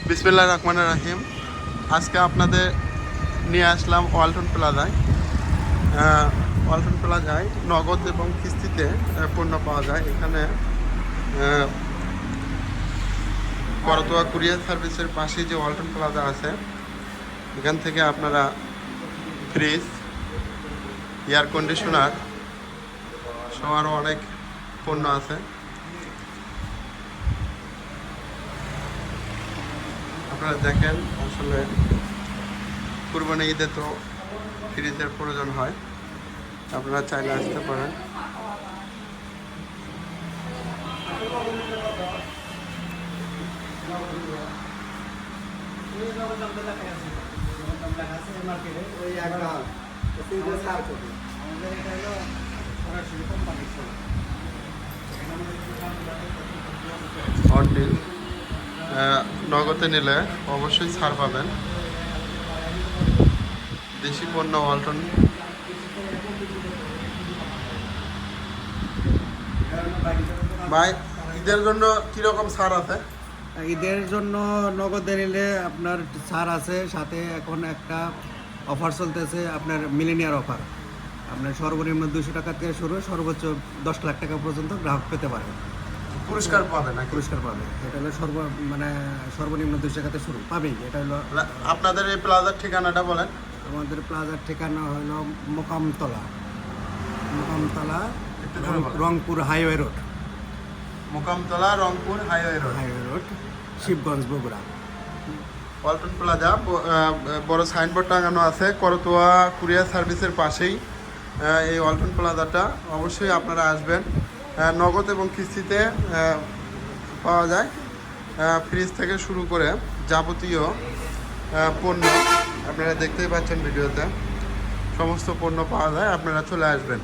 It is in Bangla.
বিসমিল্লাহির রহমানির রহিম। আজকে আপনাদের নিয়ে আসলাম ওয়ালটন প্লাজায়। ওয়ালটন প্লাজায় নগদ এবং কিস্তিতে পণ্য পাওয়া যায়। এখানে করতোয়া কুরিয়ার সার্ভিসের পাশে যে ওয়ালটন প্লাজা আছে, এখান থেকে আপনারা ফ্রিজ, এয়ার কন্ডিশনার সহ আরও অনেক পণ্য আছে। আপনারা দেখেন, আসলে কুরবানি ঈদে তো ফ্রিজের প্রয়োজন হয়, আপনারা চাইলে আসতে পারেন। নগদে নিলে অবশ্যই ছাড় পাবেন। দেশি পণ্য ওয়ালটন। ভাই, ঈদের জন্য কিরকম ছাড় আছে? ঈদের জন্য নগদে নিলে আপনার ছাড় আছে, সাথে এখন একটা অফার চলতেছে, আপনার মিলেনিয়ার অফার। আপনার সর্বনিম্ন 200 টাকা থেকে শুরু, সর্বোচ্চ 10 লাখ টাকা পর্যন্ত গ্রাহক পেতে পারবে। পুরস্কার পাবে না? পুরস্কার পাবে। এটা হলো সর্বনিম্ন 200 টাকাতে শুরু পাবেই। এটা হলো আপনাদের এই প্লাজার ঠিকানাটা বলেন। আমাদের প্লাজার ঠিকানা হলো Mokamtala, Rangpur highway road. Mokamtala, Rangpur highway road, Shibganj, Bogura. Walton plaza, বড় সাইনবোর্ড টাঙানো আছে করতোয়া কুরিয়ার সার্ভিসের পাশেই এই ওয়ালটন প্লাজাটা। অবশ্যই আপনারা আসবেন। নগদ এবং কিস্তিতে পাওয়া যায়। ফ্রিজ থেকে শুরু করে যাবতীয় পণ্য আপনারা দেখতেই পাচ্ছেন ভিডিওতে, সমস্ত পণ্য পাওয়া যায়। আপনারা চলে আসবেন।